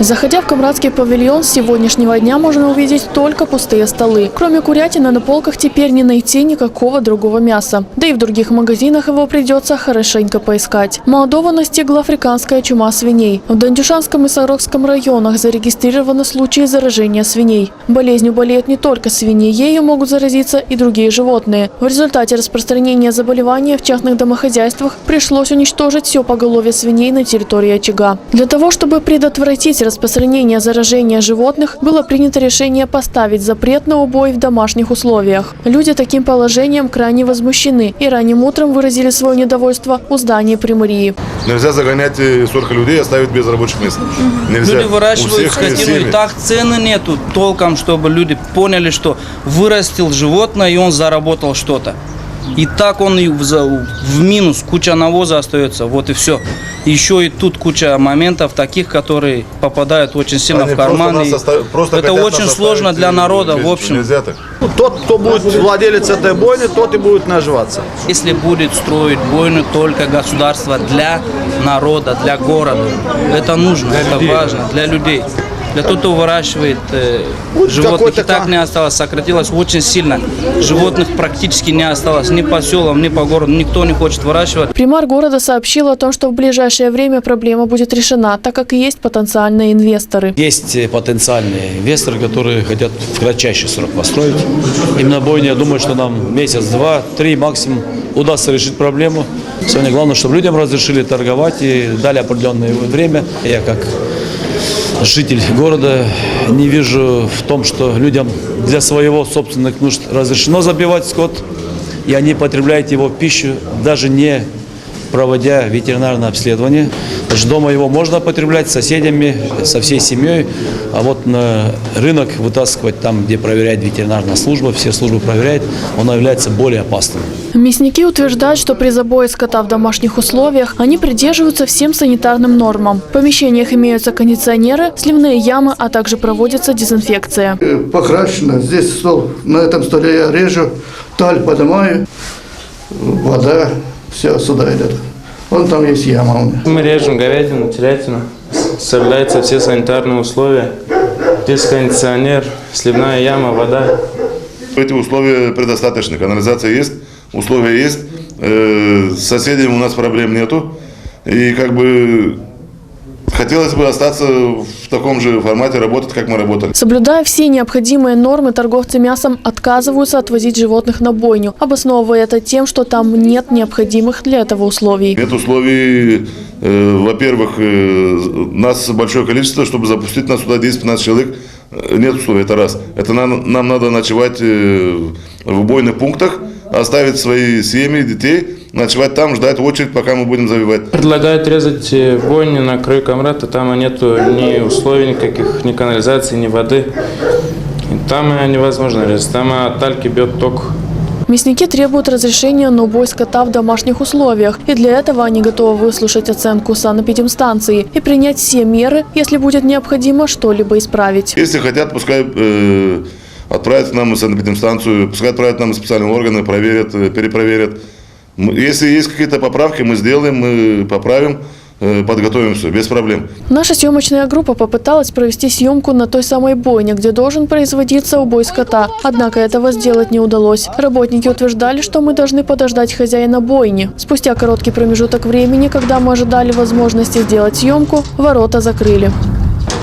Заходя в Камрадский павильон, с сегодняшнего дня можно увидеть только пустые столы. Кроме курятины на полках теперь не найти никакого другого мяса. Да и в других магазинах его придется хорошенько поискать. Молдову настигла африканская чума свиней. В Дандюшанском и Сарокском районах зарегистрированы случаи заражения свиней. Болезнью болеют не только свиньи, ею могут заразиться и другие животные. В результате распространения заболевания в частных домохозяйствах пришлось уничтожить все поголовье свиней на территории очага. Для того, чтобы предотвратить распространение заражения животных, было принято решение поставить запрет на убой в домашних условиях. Люди таким положением крайне возмущены и ранним утром выразили свое недовольство у здания примарии. Нельзя загонять столько людей и оставить без рабочих мест. Нельзя. Люди выращивают скотину, и так цены нету толком, чтобы люди поняли, что вырастил животное и он заработал что-то. И так он и в минус, куча навоза остается, вот и все. Еще и тут куча моментов таких, которые попадают очень сильно в карман. Это очень сложно для народа, в общем. Тот, кто будет владелец этой бойни, тот и будет наживаться. Если будет строить бойню только государство для народа, для города, это нужно, это важно для людей. Для того, кто выращивает животных, и так не осталось, сократилось очень сильно. Животных практически не осталось ни по селам, ни по городу, никто не хочет выращивать. Примар города сообщил о том, что в ближайшее время проблема будет решена, так как и есть потенциальные инвесторы. Есть потенциальные инвесторы, которые хотят в кратчайший срок построить. Именно бойня, я думаю, что нам месяц, два, три максимум удастся решить проблему. Сегодня главное, чтобы людям разрешили торговать и дали определенное время. Я как житель города не вижу в том, что людям для своего собственных нужд разрешено забивать скот, и они потребляют его в пищу, даже не проводя ветеринарное обследование. Значит, дома его можно потреблять с соседями, со всей семьей, а вот на рынок вытаскивать там, где проверяет ветеринарная служба, все службы проверяют, он является более опасным. Мясники утверждают, что при забое скота в домашних условиях они придерживаются всем санитарным нормам. В помещениях имеются кондиционеры, сливные ямы, а также проводится дезинфекция. Покрашено. Здесь стол, на этом столе я режу, таль поднимаю, вода, все сюда идет. Вон там есть яма у меня. Мы режем говядину, телятину, соблюдаются все санитарные условия. Здесь кондиционер, сливная яма, вода. Эти условия предостаточны. Канализация есть, условия есть. С соседями у нас проблем нету. И как бы хотелось бы остаться в таком же формате, работать, как мы работали. Соблюдая все необходимые нормы, торговцы мясом отказываются отвозить животных на бойню, обосновывая это тем, что там нет необходимых для этого условий. Нет условий, во-первых, нас большое количество, чтобы запустить нас сюда 10-15 человек. Нет условий, это раз. Это нам надо ночевать в бойных пунктах, оставить свои семьи, детей, ночевать там, ждать очередь, пока мы будем завивать. Предлагают резать бойни на краю Камрата, там нету ни условий никаких, ни канализации, ни воды. И там невозможно резать, там от тальки бьет ток. Мясники требуют разрешения на убой скота в домашних условиях, и для этого они готовы выслушать оценку санэпидемстанции и принять все меры, если будет необходимо что-либо исправить. Если хотят, пускай отправят к нам в санэпидемстанцию, пускай отправят нам специальные органы, проверят, перепроверят. Если есть какие-то поправки, мы сделаем, мы поправим, подготовим все, без проблем. Наша съемочная группа попыталась провести съемку на той самой бойне, где должен производиться убой скота. Однако этого сделать не удалось. Работники утверждали, что мы должны подождать хозяина бойни. Спустя короткий промежуток времени, когда мы ожидали возможности сделать съемку, ворота закрыли.